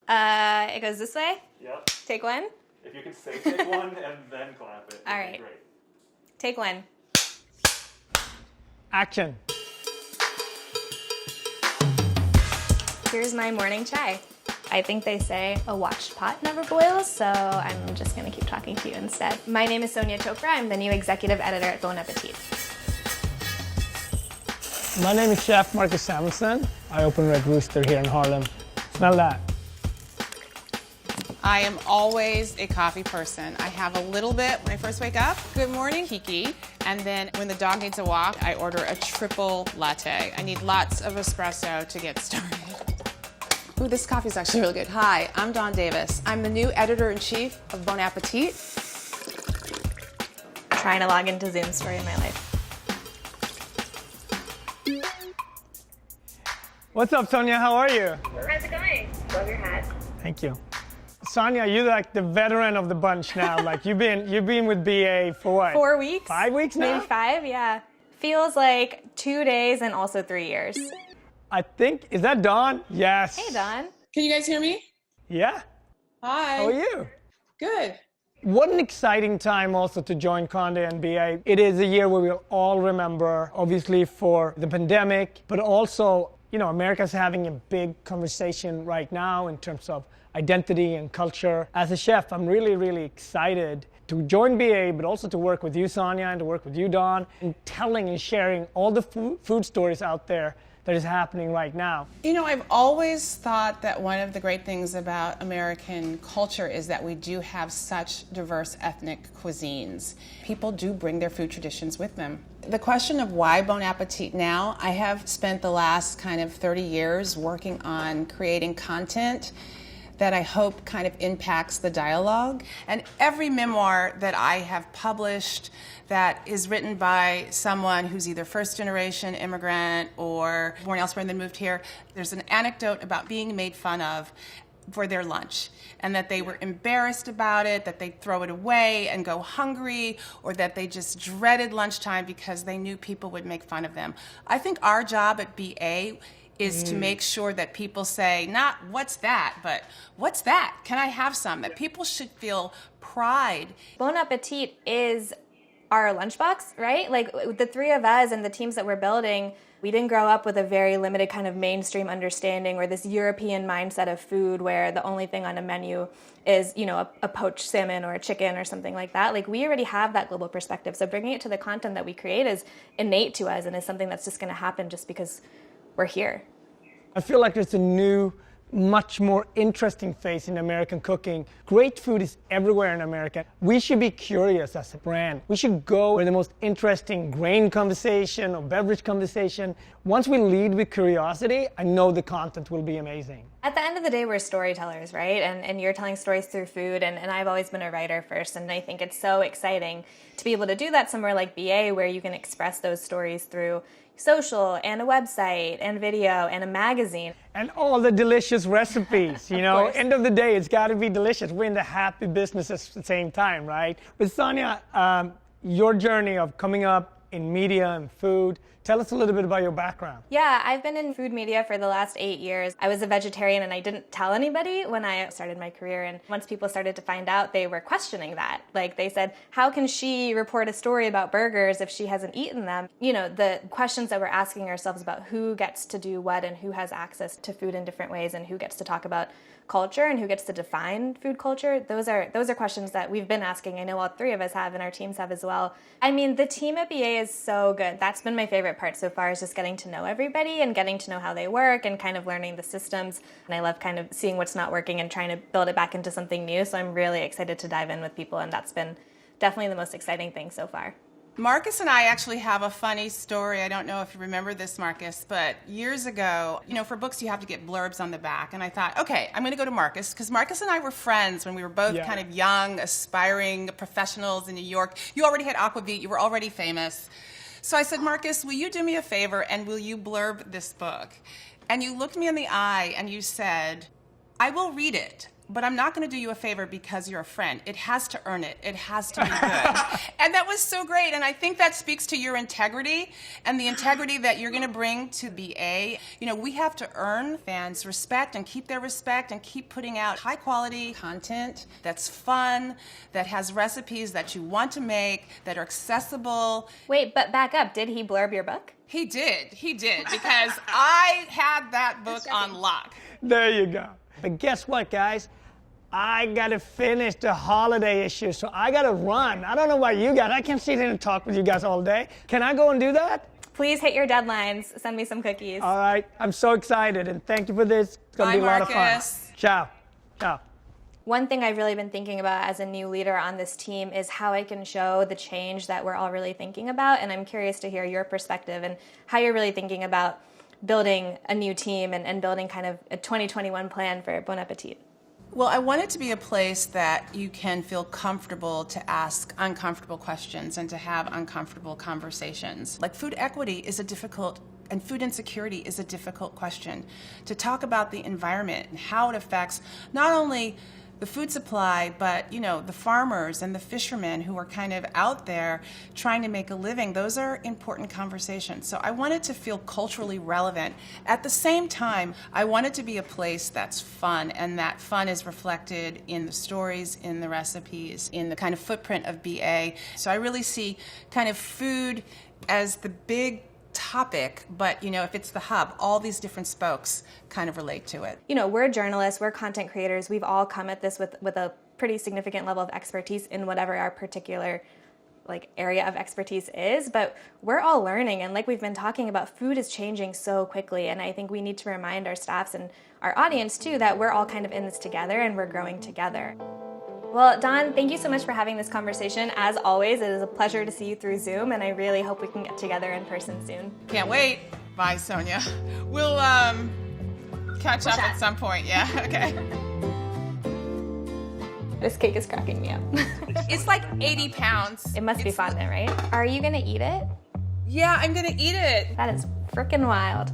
It goes this way. Yep. Take one. If you can say take one and then clap it. All right. Great. Take one. Action. Here's my morning chai. I think they say a watched pot never boils, so I'm just gonna keep talking to you instead. My name is Sonia Chopra. I'm the new executive editor at Bon Appétit. My name is Chef Marcus Samuelsson. I open Red Rooster here in Harlem. Smell that. I am always a coffee person. I have a little bit when I first wake up. Good morning, Kiki. And then when the dog needs a walk, I order a triple latte. I need lots of espresso to get started. Ooh, this coffee is actually really good. Hi, I'm Dawn Davis. I'm the new editor-in-chief of Bon Appetit. Trying to log into Zoom story in my life. What's up, Sonia? How are you? How's it going? Love your hat. Thank you. Sonia, you're like the veteran of the bunch now. Like you've been with BA for what? 4 weeks. 5 weeks now? Maybe 5, yeah. Feels like 2 days and also 3 years. I think, is that Dawn? Yes. Hey, Dawn. Can you guys hear me? Yeah. Hi. How are you? Good. What an exciting time also to join Condé and BA. It is a year where we'll all remember, obviously for the pandemic, but also, you know, America's having a big conversation right now in terms of identity and culture. As a chef, I'm really, really excited to join BA, but also to work with you, Sonia, and to work with you, Dawn, and telling and sharing all the food stories out there that is happening right now. You know, I've always thought that one of the great things about American culture is that we do have such diverse ethnic cuisines. People do bring their food traditions with them. The question of why Bon Appetit now, I have spent the last kind of 30 years working on creating content that I hope kind of impacts the dialogue. And every memoir that I have published that is written by someone who's either first generation immigrant or born elsewhere and then moved here, there's an anecdote about being made fun of for their lunch and that they were embarrassed about it, that they'd throw it away and go hungry, or that they just dreaded lunchtime because they knew people would make fun of them. I think our job at BA is to make sure that people say, not what's that, but what's that? Can I have some? That people should feel pride. Bon Appetit is our lunchbox, right? Like the three of us and the teams that we're building, we didn't grow up with a very limited kind of mainstream understanding or this European mindset of food where the only thing on a menu is, you know, a poached salmon or a chicken or something like that. Like we already have that global perspective. So bringing it to the content that we create is innate to us and is something that's just going to happen just because we're here. I feel like there's a new, much more interesting phase in American cooking. Great food is everywhere in America. We should be curious as a brand. We should go where the most interesting grain conversation or beverage conversation. Once we lead with curiosity, I know the content will be amazing. At the end of the day, we're storytellers, right? And you're telling stories through food, and I've always been a writer first, and I think it's so exciting to be able to do that somewhere like BA where you can express those stories through social and a website and video and a magazine. And all the delicious recipes, you know, end of the day, it's got to be delicious. We're in the happy business at the same time, right? But Sonia, your journey of coming up in media and food, tell us a little bit about your background. Yeah, I've been in food media for the last 8 years. I was a vegetarian and I didn't tell anybody when I started my career. And once people started to find out, they were questioning that. Like they said, how can she report a story about burgers if she hasn't eaten them? You know, the questions that we're asking ourselves about who gets to do what and who has access to food in different ways and who gets to talk about culture and who gets to define food culture, those are questions that we've been asking. I know all three of us have and our teams have as well. I mean, the team at BA is so good. That's been my favorite part so far, is just getting to know everybody and getting to know how they work and kind of learning the systems. And I love kind of seeing what's not working and trying to build it back into something new. So I'm really excited to dive in with people, and that's been definitely the most exciting thing so far. Marcus and I actually have a funny story. I don't know if you remember this, Marcus, but years ago, you know, for books you have to get blurbs on the back. And I thought, okay, I'm going to go to Marcus, because Marcus and I were friends when we were both kind of young, aspiring professionals in New York. You already had Aquavit. You were already famous. So I said, Marcus, will you do me a favor and will you blurb this book? And you looked me in the eye and you said, I will read it. but I'm not going to do you a favor because you're a friend. It has to earn it. It has to be good. And that was so great. And I think that speaks to your integrity and the integrity that you're going to bring to BA. You know, we have to earn fans' respect and keep their respect and keep putting out high quality content that's fun, that has recipes that you want to make, that are accessible. Wait, but back up. Did he blurb your book? He did, because I had that book on lock. There you go. But guess what, guys? I gotta finish the holiday issue, so I gotta run. I don't know about you guys. I can't sit here and talk with you guys all day. Can I go and do that? Please hit your deadlines. Send me some cookies. All right. I'm so excited, and thank you for this. It's gonna Bye, be a lot of fun. Marcus. Ciao. Ciao. One thing I've really been thinking about as a new leader on this team is how I can show the change that we're all really thinking about, and I'm curious to hear your perspective and how you're really thinking about building a new team and building kind of a 2021 plan for Bon Appetit. Well, I want it to be a place that you can feel comfortable to ask uncomfortable questions and to have uncomfortable conversations. Like food equity is a difficult and food insecurity is a difficult question. To talk about the environment and how it affects not only the food supply, but the farmers and the fishermen who are kind of out there trying to make a living. Those are important conversations. So I want it to feel culturally relevant. At the same time, I want it to be a place that's fun, and that fun is reflected in the stories, in the recipes, in the kind of footprint of BA. So I really see kind of food as the big topic, but if it's the hub, all these different spokes kind of relate to it. We're journalists, we're content creators, we've all come at this with a pretty significant level of expertise in whatever our particular area of expertise is, but we're all learning, and like we've been talking about, food is changing so quickly, and I think we need to remind our staffs and our audience too that we're all kind of in this together and we're growing together. Well, Don, thank you so much for having this conversation. As always, it is a pleasure to see you through Zoom, and I really hope we can get together in person soon. Can't wait. Bye, Sonia. We'll catch up at some point. Yeah, okay. This cake is cracking me up. It's like 80 pounds. It must be fondant, right? Are you going to eat it? Yeah, I'm going to eat it. That is frickin' wild.